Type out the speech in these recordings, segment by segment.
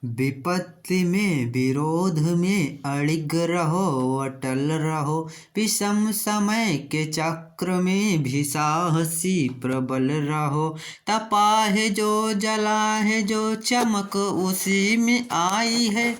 विपत्ति में विरोध में अड़िग रहो, अटल रहो। विषम समय के चक्र में भी साहसी प्रबल रहो। तपा है जो जला है जो चमक उसी में आई है।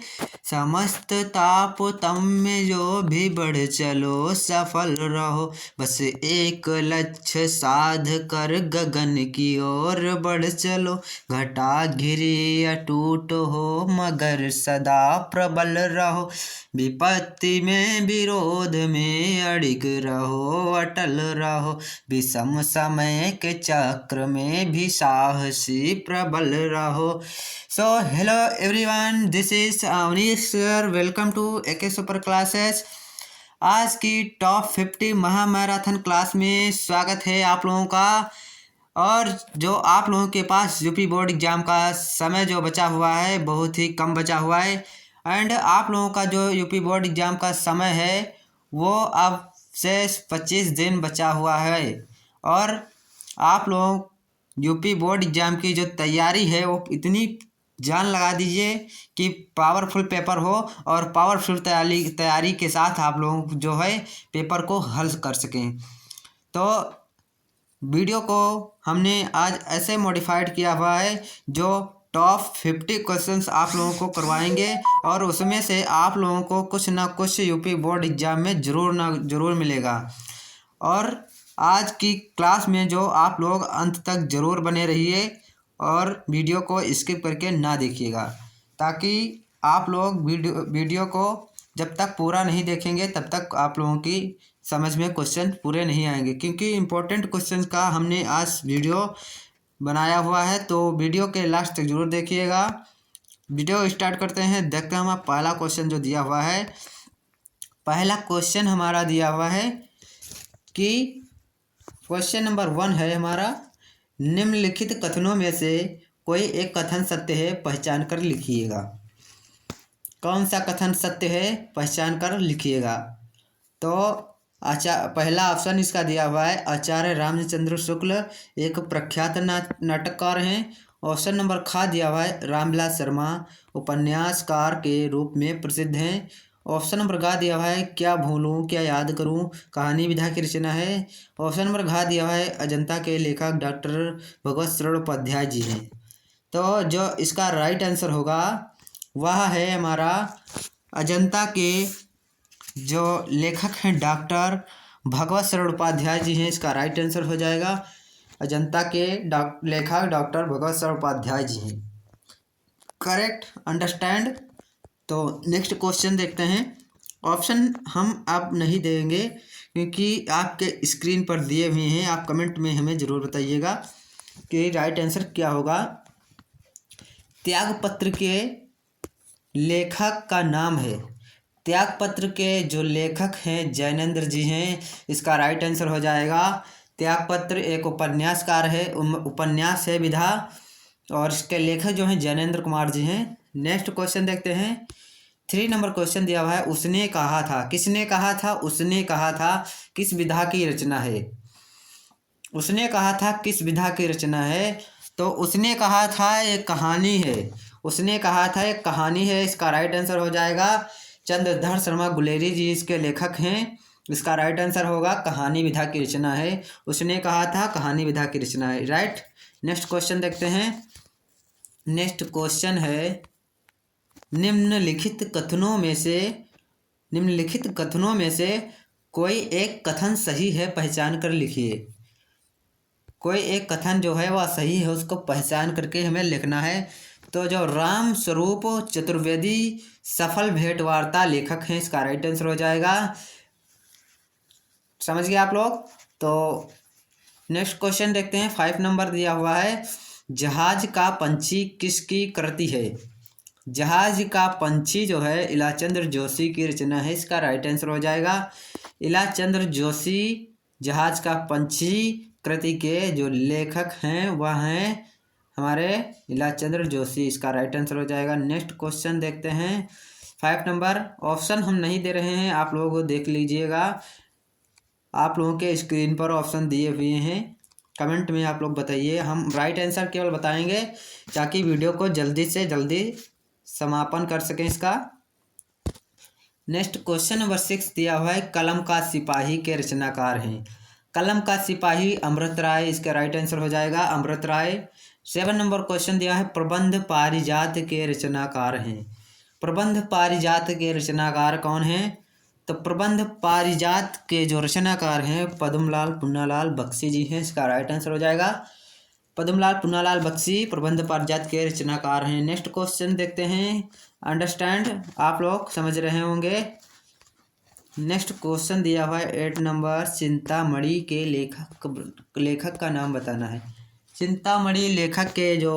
समस्त ताप तम में जो भी बढ़ चलो सफल रहो। बस एक लक्ष्य साध कर गगन की ओर बढ़ चलो। घटा घिरी अटूट हो मगर सदा प्रबल रहो। विपत्ति में विरोध में अड़िग रहो, अटल रहो। विषम समय के चक्र में भी साहसी प्रबल रहो। So hello everyone, this is Avnish sir. Welcome to AK Super Classes. आज की टॉप 50 महामैराथन क्लास में स्वागत है आप लोगों का। और जो आप लोगों के पास यूपी बोर्ड एग्जाम का समय जो बचा हुआ है बहुत ही कम बचा हुआ है। एंड आप लोगों का जो यूपी बोर्ड एग्जाम का समय है वो अब से 25 दिन बचा हुआ है। और आप लोग यूपी बोर्ड एग्जाम की जो तैयारी है वो इतनी जान लगा दीजिए कि पावरफुल पेपर हो और पावरफुल तैयारी के साथ आप लोग जो है पेपर को हल कर सकें। तो वीडियो को हमने आज ऐसे मॉडिफाइड किया हुआ है जो टॉप 50 क्वेश्चंस आप लोगों को करवाएंगे और उसमें से आप लोगों को कुछ ना कुछ यूपी बोर्ड एग्जाम में ज़रूर मिलेगा। और आज की क्लास में जो आप लोग अंत तक ज़रूर बने रहिए और वीडियो को स्किप करके ना देखिएगा, ताकि आप लोग वीडियो को जब तक पूरा नहीं देखेंगे तब तक आप लोगों की समझ में क्वेश्चन पूरे नहीं आएंगे। क्योंकि इम्पोर्टेंट क्वेश्चन का हमने आज वीडियो बनाया हुआ है, तो वीडियो के लास्ट तक जरूर देखिएगा। वीडियो स्टार्ट करते हैं। देखते हैं हमारा पहला क्वेश्चन जो दिया हुआ है। पहला क्वेश्चन हमारा दिया हुआ है कि क्वेश्चन नंबर 1 है हमारा, निम्नलिखित कथनों में से कोई एक कथन सत्य है, पहचान कर लिखिएगा। कौन सा कथन सत्य है, पहचान कर लिखिएगा। तो पहला ऑप्शन इसका दिया हुआ है, आचार्य रामचंद्र शुक्ल एक प्रख्यात नाटककार हैं। ऑप्शन नंबर खा दिया हुआ है, रामविलास शर्मा उपन्यासकार के रूप में प्रसिद्ध हैं। ऑप्शन नंबर गा दिया हुआ है, क्या भूलूं क्या याद करूं कहानी विधा की रचना है। ऑप्शन नंबर घा दिया हुआ है, अजंता के लेखक डॉक्टर भगवत शरण उपाध्याय जी हैं। तो जो इसका राइट आंसर होगा वह है हमारा अजंता के जो लेखक हैं डॉक्टर भगवत शरण उपाध्याय जी हैं। इसका राइट आंसर हो जाएगा अजंता के लेखक डॉक्टर भगवत शरण उपाध्याय जी हैं। Correct, understand. तो नेक्स्ट क्वेश्चन देखते हैं। ऑप्शन हम अब नहीं देंगे क्योंकि आपके स्क्रीन पर दिए हुए हैं। आप कमेंट में हमें ज़रूर बताइएगा कि राइट आंसर क्या होगा। त्यागपत्र के लेखक का नाम है। त्यागपत्र के जो लेखक हैं जैनेंद्र जी हैं। इसका राइट आंसर हो जाएगा त्यागपत्र एक उपन्यासकार है, उपन्यास है विधा, और इसके लेखक जो हैं जैनेंद्र कुमार जी हैं। नेक्स्ट क्वेश्चन देखते हैं। 3 नंबर क्वेश्चन दिया हुआ है, उसने कहा था। किसने कहा था? उसने कहा था किस विधा की रचना है। उसने कहा था किस विधा की रचना है। तो उसने कहा था एक कहानी है। उसने कहा था एक कहानी है। इसका राइट आंसर हो जाएगा चंद्रधर शर्मा गुलेरी जी इसके लेखक हैं। इसका राइट आंसर होगा कहानी विधा की रचना है। उसने कहा था कहानी विधा की रचना है। राइट। नेक्स्ट क्वेश्चन देखते हैं। नेक्स्ट क्वेश्चन है, निम्नलिखित कथनों में से कोई एक कथन सही है, पहचान कर लिखिए। कोई एक कथन जो है वह सही है, उसको पहचान करके हमें लिखना है। तो जो राम स्वरूप चतुर्वेदी सफल भेंट वार्ता लेखक हैं, इसका राइट आंसर हो जाएगा। समझ गए आप लोग। तो नेक्स्ट क्वेश्चन देखते हैं। 5 नंबर दिया हुआ है, जहाज का पंछी किसकी कृति है। जहाज का पंछी जो है इलाचंद्र जोशी की रचना है। इसका राइट आंसर हो जाएगा इलाचंद्र जोशी। जहाज का पंछी कृति के जो लेखक हैं वह हैं हमारे इलाचंद्र जोशी। इसका राइट आंसर हो जाएगा। नेक्स्ट क्वेश्चन देखते हैं। 5 नंबर, ऑप्शन हम नहीं दे रहे हैं, आप लोग देख लीजिएगा। आप लोगों के स्क्रीन पर ऑप्शन दिए हुए हैं, कमेंट में आप लोग बताइए। हम राइट आंसर केवल बताएंगे ताकि वीडियो को जल्दी से जल्दी समापन कर सकें इसका। नेक्स्ट क्वेश्चन नंबर 6 दिया हुआ है, कलम का सिपाही के रचनाकार हैं। कलम का सिपाही अमृत राय, इसका राइट आंसर हो जाएगा अमृत राय। 7 नंबर क्वेश्चन दिया है, प्रबंध पारिजात के रचनाकार हैं। प्रबंध पारिजात के रचनाकार कौन हैं? तो प्रबंध पारिजात के जो रचनाकार हैं पद्मलाल पुन्नालाल बख्शी जी हैं, इसका राइट आंसर हो जाएगा पद्मलाल पुन्नालाल बख्शी प्रबंध पारिजात के रचनाकार हैं। नेक्स्ट क्वेश्चन देखते हैं, अंडरस्टैंड, आप लोग समझ रहे होंगे। नेक्स्ट क्वेश्चन दिया हुआ है 8 नंबर, चिंतामणि के लेखक का नाम बताना है। चिंतामणि लेखक के जो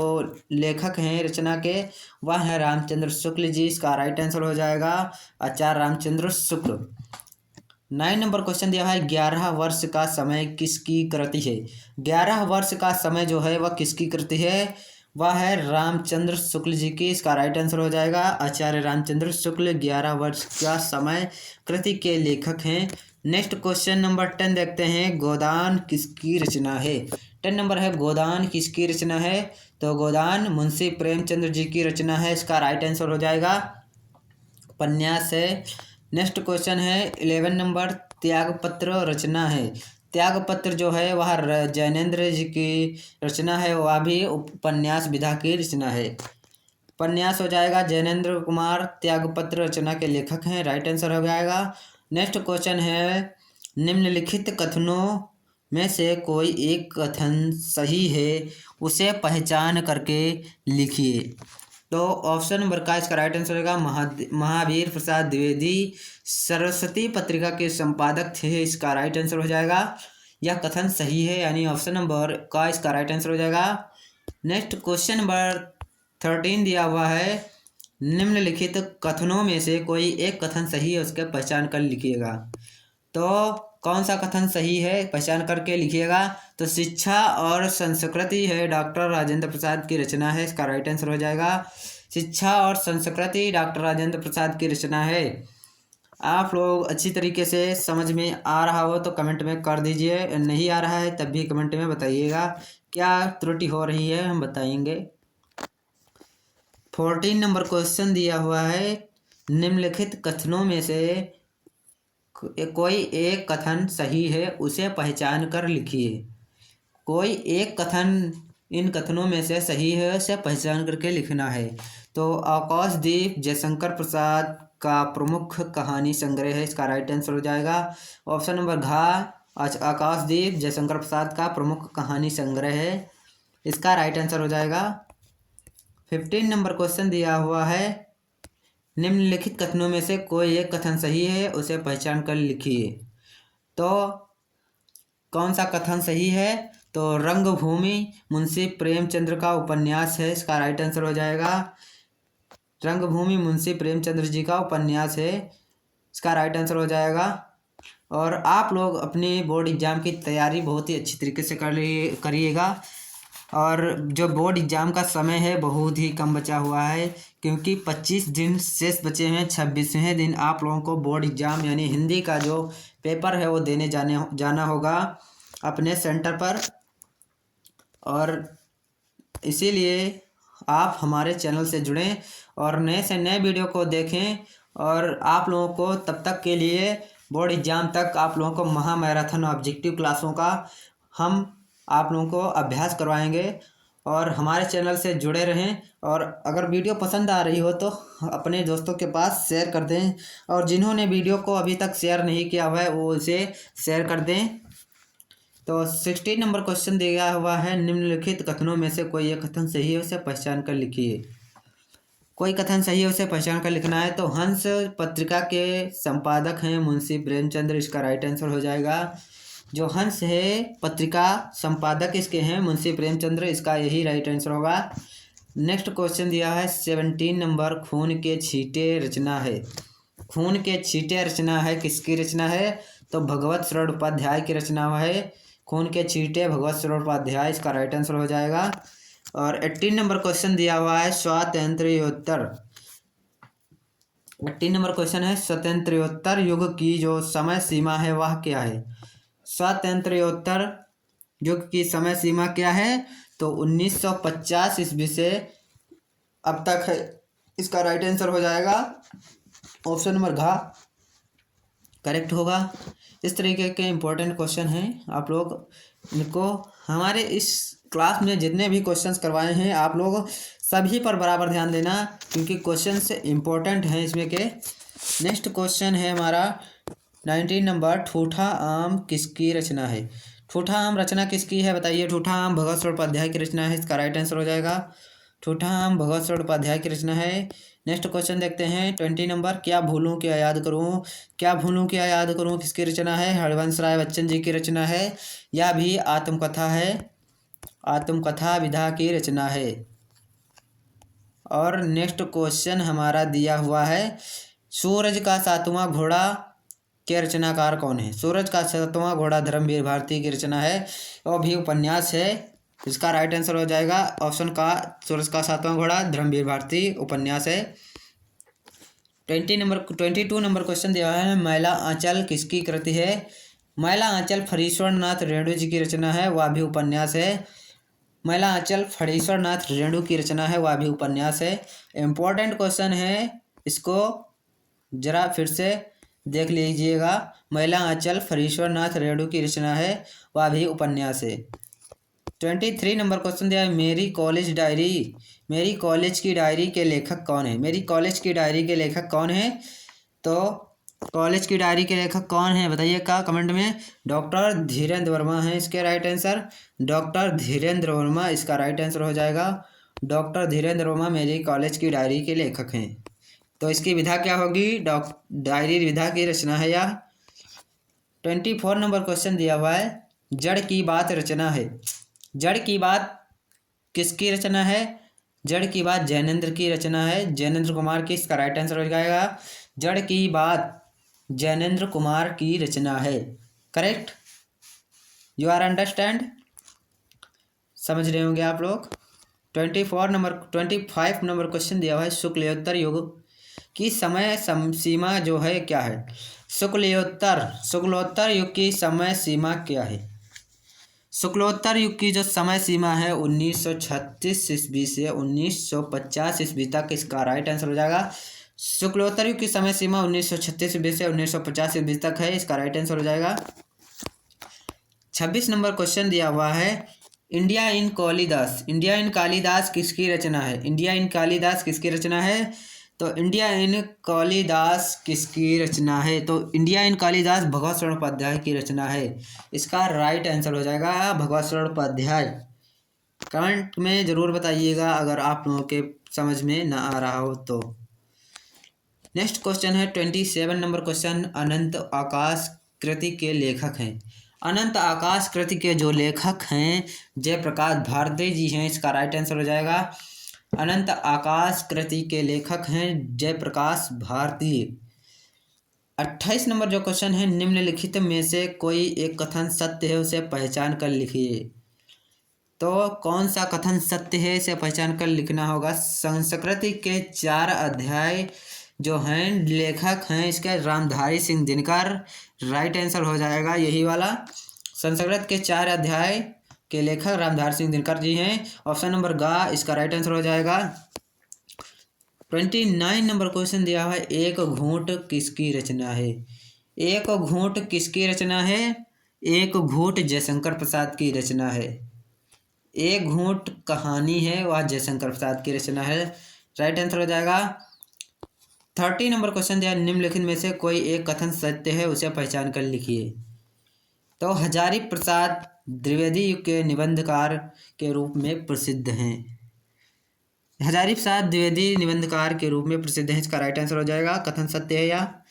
लेखक हैं रचना के, वह है रामचंद्र शुक्ल जी, इसका राइट आंसर हो जाएगा आचार्य रामचंद्र शुक्ल। 9 नंबर क्वेश्चन दिया है, 11 वर्ष का समय किसकी कृति है? 11 वर्ष का समय जो है वह किसकी कृति है? वह है रामचंद्र शुक्ल जी की, इसका राइट आंसर हो जाएगा आचार्य रामचंद्र शुक्ल 11 वर्ष का समय कृति के लेखक हैं। नेक्स्ट क्वेश्चन नंबर 10 देखते हैं, गोदान किसकी रचना है? 10 नंबर है, गोदान किसकी रचना है? तो गोदान मुंशी प्रेमचंद्र जी की रचना है, इसका राइट आंसर हो जाएगा उपन्यास है। नेक्स्ट क्वेश्चन है 11 नंबर, त्यागपत्र रचना है। त्यागपत्र जो है वह जैनेन्द्र जी की रचना है, वह भी उपन्यास विधा की रचना है। उपन्यास हो जाएगा, जैनेन्द्र कुमार त्यागपत्र रचना के लेखक हैं, राइट आंसर हो जाएगा। नेक्स्ट क्वेश्चन है, निम्नलिखित कथनों में से कोई एक कथन सही है, उसे पहचान करके लिखिए। तो ऑप्शन नंबर का इसका राइट आंसर होगा महावीर प्रसाद द्विवेदी सरस्वती पत्रिका के संपादक थे, इसका राइट आंसर हो जाएगा। यह कथन सही है, यानी ऑप्शन नंबर का इसका राइट आंसर हो जाएगा। नेक्स्ट क्वेश्चन नंबर 13 दिया हुआ है, निम्नलिखित कथनों में से कोई एक कथन सही है, उसके पहचान कर लिखिएगा। तो कौन सा कथन सही है, पहचान करके लिखिएगा। तो शिक्षा और संस्कृति है, डॉक्टर राजेंद्र प्रसाद की रचना है, इसका राइट आंसर हो जाएगा शिक्षा और संस्कृति डॉक्टर राजेंद्र प्रसाद की रचना है। आप लोग अच्छी तरीके से समझ में आ रहा हो तो कमेंट में कर दीजिए, नहीं आ रहा है तब भी कमेंट में बताइएगा, क्या त्रुटि हो रही है हम बताएंगे। 14 नंबर क्वेश्चन दिया हुआ है, निम्नलिखित कथनों में से कोई एक कथन सही है, उसे पहचान कर लिखिए। कोई एक कथन इन कथनों में से सही है, उसे पहचान करके लिखना है। तो आकाशदीप जयशंकर प्रसाद का प्रमुख कहानी संग्रह है, इसका राइट आंसर हो जाएगा ऑप्शन नंबर घ, आकाशदीप जयशंकर प्रसाद का प्रमुख कहानी संग्रह है, इसका राइट आंसर हो जाएगा। 15 नंबर क्वेश्चन दिया हुआ है, निम्नलिखित कथनों में से कोई एक कथन सही है, उसे पहचान कर लिखिए। तो कौन सा कथन सही है? तो रंगभूमि मुंशी प्रेमचंद्र का उपन्यास है, इसका राइट आंसर हो जाएगा रंगभूमि मुंशी प्रेमचंद्र जी का उपन्यास है, इसका राइट आंसर हो जाएगा। और आप लोग अपने बोर्ड एग्ज़ाम की तैयारी बहुत ही अच्छी तरीके से करिएगा। और जो बोर्ड एग्ज़ाम का समय है बहुत ही कम बचा हुआ है, क्योंकि 25 दिन शेष बचे हैं। 26वें दिन आप लोगों को बोर्ड एग्ज़ाम यानी हिंदी का जो पेपर है वो देने जाना होगा अपने सेंटर पर। और इसीलिए आप हमारे चैनल से जुड़ें और नए से नए वीडियो को देखें। और आप लोगों को तब तक के लिए बोर्ड एग्ज़ाम तक आप लोगों को महा मैराथन ऑब्जेक्टिव क्लासों का हम आप लोगों को अभ्यास करवाएंगे। और हमारे चैनल से जुड़े रहें। और अगर वीडियो पसंद आ रही हो तो अपने दोस्तों के पास शेयर कर दें, और जिन्होंने वीडियो को अभी तक शेयर नहीं किया हुआ है वो इसे शेयर कर दें। तो 16 नंबर क्वेश्चन दिया हुआ है, निम्नलिखित कथनों में से कोई एक कथन सही है, उसे पहचान कर लिखिए। कोई कथन सही है उसे पहचान कर लिखना है। तो हंस पत्रिका के संपादक हैं मुंशी प्रेमचंद्र, इसका राइट आंसर हो जाएगा। जो हंस है पत्रिका संपादक इसके हैं मुंशी प्रेमचंद्र, इसका यही राइट आंसर होगा। नेक्स्ट क्वेश्चन दिया है 17 नंबर, खून के छींटे रचना है। खून के छींटे रचना है, किसकी रचना है? तो भगवत शरण उपाध्याय की रचना है। खून के छींटे भगवत शरण उपाध्याय, इसका राइट आंसर हो जाएगा। और 18 नंबर क्वेश्चन दिया हुआ है, स्वातंत्र्योत्तर। 18 नंबर क्वेश्चन है, स्वतंत्रोत्तर युग की जो समय सीमा है वह क्या है? स्वातंत्र्योत्तर युग की समय सीमा क्या है? तो 1950 ईस्वी से अब तक है इसका राइट आंसर हो जाएगा ऑप्शन नंबर घ करेक्ट होगा। इस तरीके के इम्पोर्टेंट क्वेश्चन हैं, आप लोग इनको हमारे इस क्लास में जितने भी क्वेश्चंस करवाए हैं आप लोग सभी पर बराबर ध्यान देना, क्योंकि क्वेश्चंस इम्पोर्टेंट हैं इसमें के। नेक्स्ट क्वेश्चन है हमारा 19 नंबर, ठूठा आम किसकी रचना है? ठूठा आम रचना किसकी है बताइए। ठूठा आम भगत चट्टोपाध्याय की रचना है, इसका राइट आंसर हो जाएगा ठूठा आम भगत चट्टोपाध्याय की रचना है। नेक्स्ट क्वेश्चन देखते हैं 20 नंबर, क्या भूलूं क्या याद करूं? क्या भूलूं क्या याद करूं किसकी रचना है? हरिवंश राय बच्चन जी की रचना है, या भी आत्मकथा है, आत्मकथा विधा की रचना है। और नेक्स्ट क्वेश्चन हमारा दिया हुआ है, सूरज का सातवां घोड़ा के रचनाकार कौन है? सूरज का सातवां घोड़ा धर्मवीर भारती की रचना है और भी उपन्यास है। इसका राइट आंसर हो जाएगा ऑप्शन का, सूरज का सातवां घोड़ा धर्मवीर भारती उपन्यास है। 22 नंबर क्वेश्चन दिया है, मैला आंचल किसकी कृति है? मैला आंचल फणीश्वर नाथ रेणु जी की रचना है, वह भी उपन्यास है। मैला आंचल फणीश्वर नाथ रेणु की रचना है, वह भी उपन्यास है। इम्पोर्टेंट क्वेश्चन है, इसको जरा फिर से देख लीजिएगा। मैला आंचल फणीश्वर नाथ रेणु की रचना है, वह भी उपन्यास है। 23 नंबर क्वेश्चन दिया है, मेरी कॉलेज डायरी, मेरी कॉलेज की डायरी के लेखक कौन है? मेरी कॉलेज की डायरी के लेखक कौन है? तो कॉलेज की डायरी के लेखक कौन है बताइएगा कमेंट में। डॉक्टर धीरेन्द्र वर्मा है इसके right answer, doctor Dhirendra Verma इसका राइट आंसर हो जाएगा। डॉक्टर धीरेन्द्र वर्मा मेरी कॉलेज की डायरी के लेखक हैं। तो इसकी विधा क्या होगी? डायरी विधा की रचना है या। 24 नंबर क्वेश्चन दिया हुआ है, जड़ की बात रचना है। जड़ की बात किसकी रचना है? जड़ की बात जैनेन्द्र की रचना है, जैनेन्द्र कुमार की, इसका राइट आंसर हो जाएगा जड़ की बात जैनेन्द्र कुमार की रचना है। करेक्ट, यू आर अंडरस्टैंड, समझ रहे होंगे आप लोग। 25 नंबर क्वेश्चन दिया हुआ है, शुक्लयोत्तर युग की समय सीमा जो है क्या है? शुक्लोत्तर युग की समय सीमा क्या है? शुक्लोत्तर युग की जो समय सीमा है 1936 ईस्वी से 1950 ईस्वी तक, इसका राइट आंसर हो जाएगा। शुक्लोत्तर युग की समय सीमा 1936 ईस्वी से 1950 ईस्वी तक है, इसका राइट आंसर हो जाएगा। 26 नंबर क्वेश्चन दिया हुआ है, India in Kalidas, India in Kalidas किसकी रचना है? इंडिया इन कालिदास किसकी रचना है? तो इंडिया इन कालिदास किसकी रचना है? तो इंडिया इन कालिदास भगवत चट्टोपाध्याय की रचना है, इसका राइट आंसर हो जाएगा भगवत चट्टोपाध्याय। कमेंट में ज़रूर बताइएगा अगर आप लोगों के समझ में ना आ रहा हो तो। नेक्स्ट क्वेश्चन है 27 नंबर क्वेश्चन, अनंत आकाश कृति के लेखक हैं। अनंत आकाश कृति के जो लेखक हैं जयप्रकाश भारती जी हैं, इसका राइट आंसर हो जाएगा। अनंत आकाश कृति के लेखक हैं जयप्रकाश भारती। 28 नंबर जो क्वेश्चन है, निम्नलिखित में से कोई एक कथन सत्य है, उसे पहचान कर लिखिए। तो कौन सा कथन सत्य है इसे पहचान कर लिखना होगा। संस्कृत के 4 अध्याय जो हैं लेखक हैं इसके रामधारी सिंह दिनकर, राइट आंसर हो जाएगा यही वाला। संस्कृत के 4 अध्याय के लेखक रामधारी सिंह दिनकर जी हैं, ऑप्शन नंबर ग इसका राइट आंसर हो जाएगा। 29 नंबर क्वेश्चन दिया हुआ है, एक घूंट किसकी रचना है? एक घूंट किसकी रचना है? एक घूंट जयशंकर प्रसाद की रचना है। एक घूंट कहानी है, वह जयशंकर प्रसाद की रचना है, राइट आंसर हो जाएगा। 30 नंबर क्वेश्चन दिया, निम्नलिखित में से कोई एक कथन सत्य है, उसे पहचान कर लिखिए। तो हजारी प्रसाद द्विवेदी युग के निबंधकार के रूप में प्रसिद्ध हैं। हजारी प्रसाद द्विवेदी निबंधकार के रूप में प्रसिद्ध हैं, इसका राइट आंसर हो जाएगा कथन सत्य है या।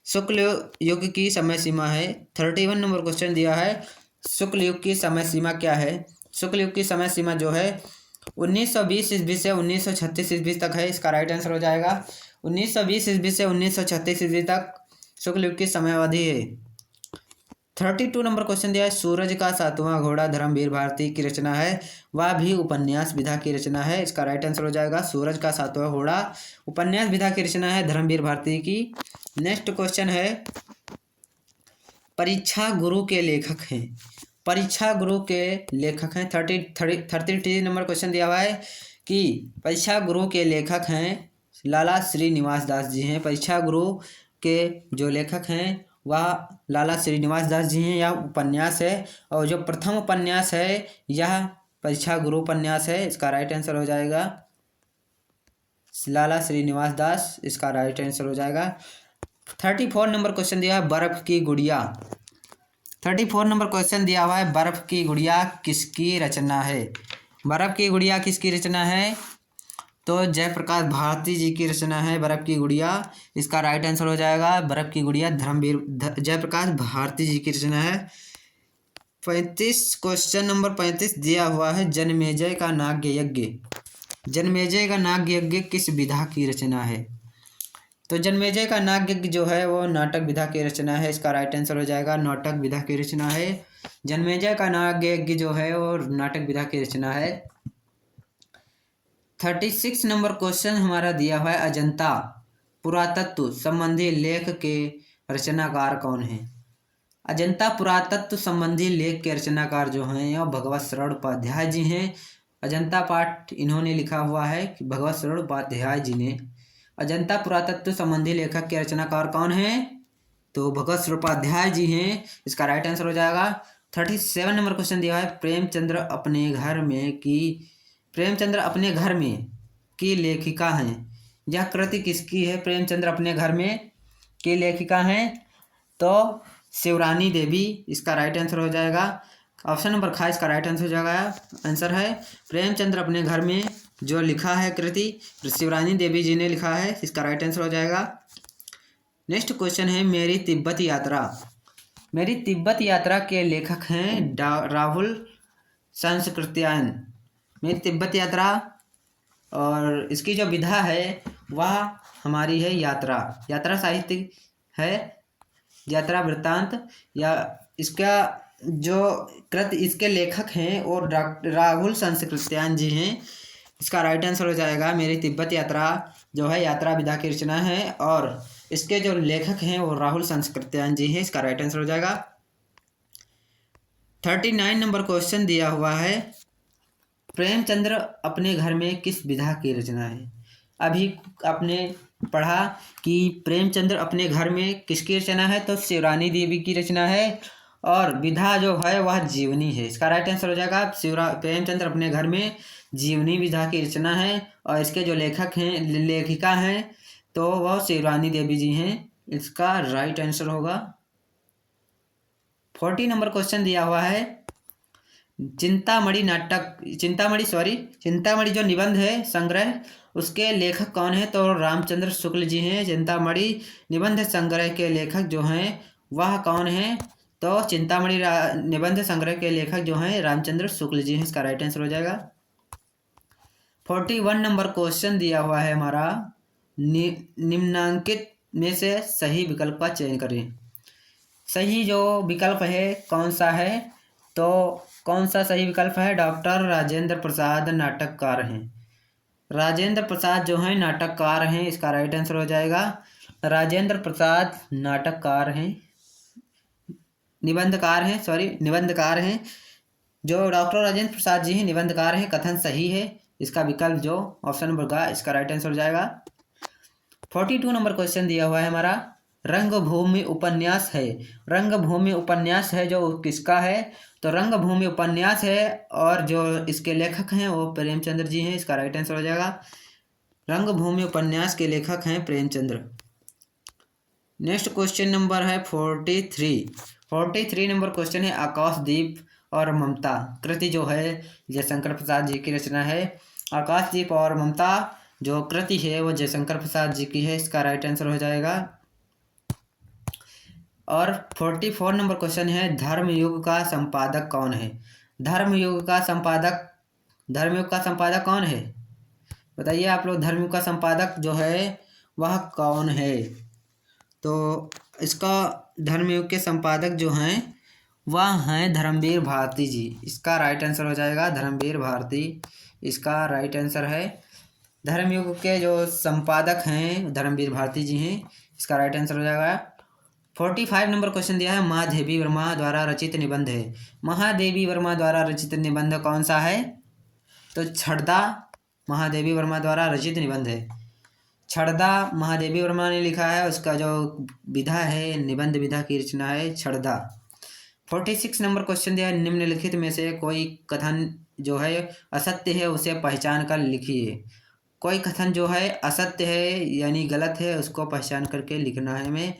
शुक्ल युग की समय सीमा है। 31 नंबर क्वेश्चन दिया है, शुक्ल युग की समय सीमा क्या है? शुक्ल युग की समय सीमा जो है 1920 ईस्वी से 1936 ईस्वी तक है, इसका राइट आंसर हो जाएगा। 1920 ईस्वी से 1936 ईस्वी तक शुक्ल युग की समय अवधि है। 32 नंबर क्वेश्चन दिया है, सूरज का सातवां घोड़ा धर्मवीर भारती की रचना है, वह भी उपन्यास विधा की रचना है, इसका राइट आंसर हो जाएगा। सूरज का सातवां घोड़ा उपन्यास विधा की रचना है धर्मवीर भारती की। नेक्स्ट क्वेश्चन है, परीक्षा गुरु के लेखक हैं। परीक्षा गुरु के लेखक हैं। 33 नंबर क्वेश्चन दिया हुआ है कि परीक्षा गुरु के लेखक हैं लाला श्रीनिवास दास जी हैं। परीक्षा गुरु के जो लेखक हैं वह लाला श्रीनिवास दास जी हैं। यह उपन्यास है और जो प्रथम उपन्यास है यह परीक्षा गुरु उपन्यास है। इसका राइट आंसर हो जाएगा लाला श्रीनिवास दास, इसका राइट आंसर हो जाएगा। 34 नंबर क्वेश्चन दिया है बर्फ की गुड़िया। 34 नंबर क्वेश्चन दिया हुआ है बर्फ की गुड़िया किसकी रचना है। बर्फ की गुड़िया किसकी रचना है, तो जयप्रकाश भारती जी की रचना है बर्फ की गुड़िया। इसका राइट आंसर हो जाएगा बर्फ की गुड़िया धर्मवीर जयप्रकाश भारती जी की रचना है। क्वेश्चन नंबर 35 दिया हुआ है जनमेजय का नाट्य यज्ञ। जनमेजय का नाट्य यज्ञ किस विधा की रचना है, तो जनमेजय का नाट्य यज्ञ जो है वो नाटक विधा की रचना है। इसका राइट आंसर हो जाएगा नाटक विधा की रचना है। जनमेजय का नाट्य यज्ञ जो है वो नाटक विधा की रचना है। 36 नंबर क्वेश्चन हमारा दिया हुआ है अजंता पुरातत्व संबंधी लेख के रचनाकार कौन है। अजंता पुरातत्व संबंधी लेख के रचनाकार जो हैं यह भगवत शरण उपाध्याय जी हैं। अजंता पाठ इन्होंने लिखा हुआ है कि भगवत शरण उपाध्याय जी ने। अजंता पुरातत्व संबंधी लेखक के रचनाकार कौन है, तो भगवत शरण उपाध्याय जी हैं। इसका राइट आंसर हो जाएगा। 37 नंबर क्वेश्चन दिया है प्रेमचंद्र अपने घर में की लेखिका हैं। यह कृति किसकी है, प्रेमचंद्र अपने घर में की लेखिका हैं, तो शिवरानी देवी। इसका राइट आंसर हो जाएगा ऑप्शन नंबर ख, इसका राइट आंसर हो जाएगा। आंसर है प्रेमचंद्र अपने घर में जो लिखा है कृति शिवरानी देवी जी ने लिखा है। इसका राइट आंसर हो जाएगा। नेक्स्ट क्वेश्चन है मेरी तिब्बत यात्रा। मेरी तिब्बत यात्रा के लेखक हैं राहुल संस्कृत्यायन। मेरी तिब्बत यात्रा और इसकी जो विधा है वह हमारी है यात्रा साहित्य है, यात्रा वृत्तांत। या इसका जो कृति इसके लेखक हैं और राहुल संस्कृत्यायन जी हैं। इसका राइट आंसर हो जाएगा मेरी तिब्बत यात्रा जो है यात्रा विधा की रचना है और इसके जो लेखक हैं वो राहुल संस्कृत्यायन जी हैं। इसका राइट आंसर हो जाएगा। 39 नंबर क्वेश्चन दिया हुआ है प्रेमचंद्र अपने घर में किस विधा की रचना है। अभी आपने पढ़ा कि प्रेमचंद्र अपने घर में किसकी रचना है, तो शिवरानी देवी की रचना है और विधा जो है वह जीवनी है। इसका राइट आंसर हो जाएगा प्रेमचंद्र अपने घर में जीवनी विधा की रचना है और इसके जो लेखक हैं लेखिका हैं तो वह शिवरानी देवी जी हैं। इसका राइट आंसर होगा। 40 नंबर क्वेश्चन दिया हुआ है चिंतामणि जो निबंध है संग्रह उसके लेखक कौन है, तो रामचंद्र शुक्ल जी हैं। चिंतामणि निबंध संग्रह के लेखक जो हैं वह कौन है, तो चिंतामणि निबंध संग्रह के लेखक जो हैं रामचंद्र शुक्ल जी हैं। इसका राइट आंसर हो जाएगा। 41 नंबर क्वेश्चन दिया हुआ है हमारा निम्नांकित में से सही विकल्प का चयन करें। सही जो विकल्प है कौन सा है, तो कौन सा सही विकल्प है, डॉक्टर राजेंद्र प्रसाद नाटककार हैं। राजेंद्र प्रसाद जो हैं नाटककार हैं। इसका राइट आंसर हो जाएगा राजेंद्र प्रसाद नाटककार हैं, निबंधकार हैं। जो डॉक्टर राजेंद्र प्रसाद जी हैं निबंधकार हैं, कथन सही है। इसका विकल्प जो ऑप्शन नंबर का इसका राइट आंसर हो जाएगा। 42 नंबर क्वेश्चन दिया हुआ है हमारा रंगभूमि उपन्यास है। रंगभूमि उपन्यास है जो किसका है, तो रंगभूमि उपन्यास है और जो इसके लेखक हैं वो प्रेमचंद्र जी हैं। इसका राइट आंसर हो जाएगा रंगभूमि उपन्यास के लेखक हैं प्रेमचंद्र। नेक्स्ट क्वेश्चन नंबर है 43 नंबर क्वेश्चन है आकाशदीप और ममता कृति जो है जयशंकर प्रसाद जी की रचना है। आकाशदीप और ममता जो कृति है वो जयशंकर प्रसाद जी की है। इसका राइट आंसर हो जाएगा। और 44 नंबर क्वेश्चन है धर्मयुग का संपादक कौन है। धर्मयुग का संपादक कौन है, बताइए आप लोग। धर्मयुग का संपादक जो है वह कौन है, तो इसका धर्मयुग के संपादक जो हैं वह हैं धर्मवीर भारती जी। इसका राइट आंसर हो जाएगा धर्मवीर भारती। इसका राइट आंसर है धर्मयुग के जो संपादक हैं धर्मवीर भारती जी हैं। इसका राइट आंसर हो जाएगा। 45 नंबर क्वेश्चन दिया है महादेवी वर्मा द्वारा रचित निबंध है। महादेवी वर्मा द्वारा रचित निबंध कौन सा है, तो छड़दा महादेवी वर्मा द्वारा रचित निबंध है। छड़दा महादेवी वर्मा ने लिखा है, उसका जो विधा है, निबंध विधा की रचना है छड़दा। 46 नंबर क्वेश्चन दिया है, निम्नलिखित में से कोई कथन जो है असत्य है उसे पहचान कर लिखिए। कोई कथन जो है असत्य है यानी गलत है, उसको पहचान करके लिखना है हमें।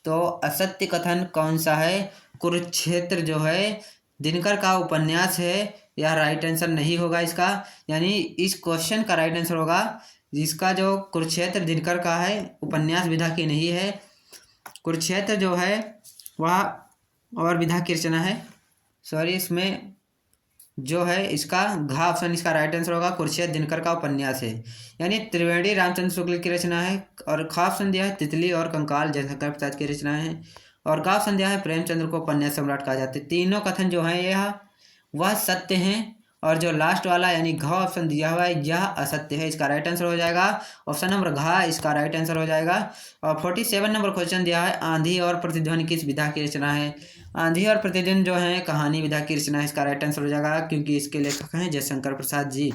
तो असत्य कथन कौन सा है? कुरुक्षेत्र जो है दिनकर का उपन्यास है, यह राइट आंसर नहीं होगा इसका। यानी इस क्वेश्चन का राइट आंसर होगा जिसका जो कुरुक्षेत्र दिनकर का है, उपन्यास विधा की नहीं है। कुरुक्षेत्र जो है वह और विधा की रचना है। सॉरी, इसमें जो है इसका घ ऑप्शन इसका राइट आंसर होगा। कुरुक्षेत्र दिनकर का उपन्यास है, यानी त्रिवेणी रामचंद्र शुक्ल की रचना है। और ख ऑप्शन दिया है तितली और कंकाल जयशंकर प्रसाद की रचना है। और ग ऑप्शन दिया है प्रेमचंद्र को उपन्यास सम्राट कहा जाता है। तीनों कथन जो है यह वह सत्य हैं, और जो लास्ट वाला यानी घ ऑप्शन दिया हुआ है यह असत्य है। इसका राइट आंसर हो जाएगा ऑप्शन नंबर घ, इसका राइट आंसर हो जाएगा। और 47 नंबर क्वेश्चन दिया है, आंधी और प्रतिध्वनि किस विधा की रचना है? आंधी और प्रतिध्वनि जो है कहानी विधा की रचना है, इसका राइट आंसर हो जाएगा क्योंकि इसके लेखक हैं जयशंकर प्रसाद जी।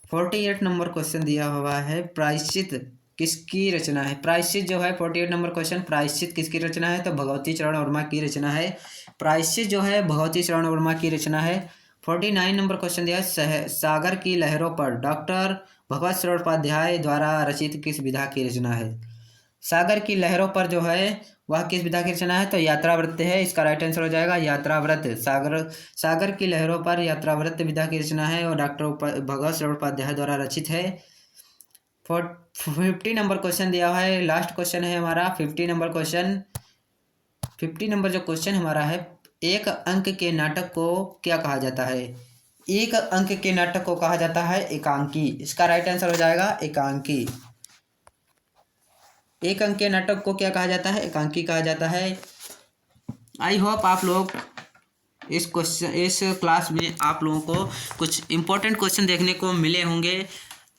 48 नंबर क्वेश्चन दिया हुआ है, प्रायश्चित किसकी रचना है? प्रायश्चित जो है 48 नंबर क्वेश्चन, प्रायश्चित किसकी रचना है? तो भगवती चरण वर्मा की रचना है। प्रायश्चित जो है भगवती चरण वर्मा की रचना है। 49 नंबर क्वेश्चन दिया है, सागर की लहरों पर डॉक्टर भगवत चट्टोपाध्याय द्वारा रचित किस विधा की रचना है? सागर की लहरों पर जो है वह किस विधा की रचना है? तो यात्रावृत्त है, इसका राइट आंसर हो जाएगा यात्रावृत्त। सागर की लहरों पर यात्रावृत्त विधा की रचना है और डॉक्टर भगवत चट्टोपाध्याय द्वारा रचित है। 50 नंबर क्वेश्चन दिया हुआ है, लास्ट क्वेश्चन है हमारा 50 नंबर क्वेश्चन। 50 नंबर जो क्वेश्चन हमारा है, एक अंक के नाटक को क्या कहा जाता है? एक अंक के नाटक को कहा जाता है एकांकी, इसका राइट आंसर हो जाएगा एकांकी। एक अंक के नाटक को क्या कहा जाता है? एकांकी कहा जाता है। आई होप आप लोग इस क्लास में आप लोगों को कुछ इम्पोर्टेंट क्वेश्चन देखने को मिले होंगे।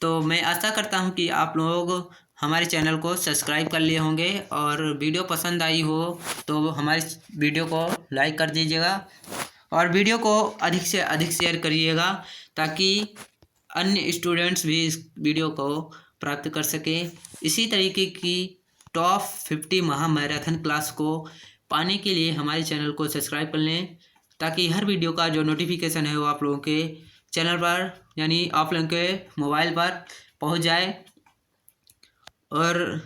तो मैं आशा करता हूं कि आप लोग हमारे चैनल को सब्सक्राइब कर लिए होंगे, और वीडियो पसंद आई हो तो हमारे वीडियो को लाइक कर दीजिएगा और वीडियो को अधिक से अधिक शेयर करिएगा ताकि अन्य स्टूडेंट्स भी इस वीडियो को प्राप्त कर सकें। इसी तरीके की टॉप 50 महामैराथन क्लास को पाने के लिए हमारे चैनल को सब्सक्राइब कर लें ताकि हर वीडियो का जो नोटिफिकेशन है वो आप लोगों के चैनल पर यानी आप लोगों के मोबाइल पर पहुंच जाए। और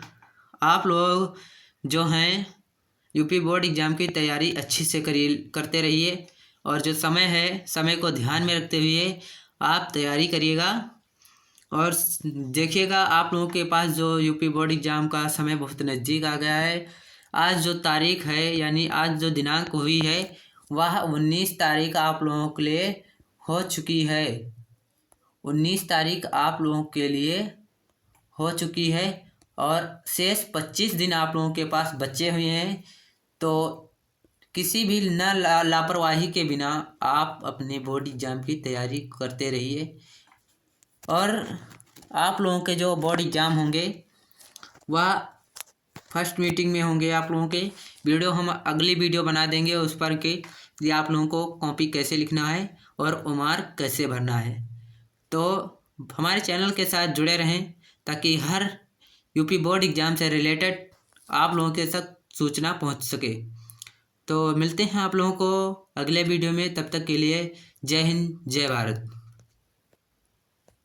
आप लोग जो हैं यूपी बोर्ड एग्ज़ाम की तैयारी अच्छे से करते रहिए, और जो समय है समय को ध्यान में रखते हुए आप तैयारी करिएगा। और देखिएगा आप लोगों के पास जो यूपी बोर्ड एग्ज़ाम का समय बहुत नज़दीक आ गया है। आज जो तारीख है यानी आज जो दिनांक हुई है वह 19 तारीख आप लोगों के लिए हो चुकी है। 19 तारीख आप लोगों के लिए हो चुकी है और शेष 25 दिन आप लोगों के पास बचे हुए हैं। तो किसी भी लापरवाही के बिना आप अपने बोर्ड एग्ज़ाम की तैयारी करते रहिए। और आप लोगों के जो बोर्ड एग्ज़ाम होंगे वह फर्स्ट मीटिंग में होंगे। आप लोगों के वीडियो हम अगली वीडियो बना देंगे उस पर कि ये आप लोगों को कॉपी कैसे लिखना है और ओमार कैसे भरना है। तो हमारे चैनल के साथ जुड़े रहें ताकि हर यूपी बोर्ड एग्ज़ाम से रिलेटेड आप लोगों के तक सूचना पहुंच सके। तो मिलते हैं आप लोगों को अगले वीडियो में, तब तक के लिए जय हिंद जय भारत।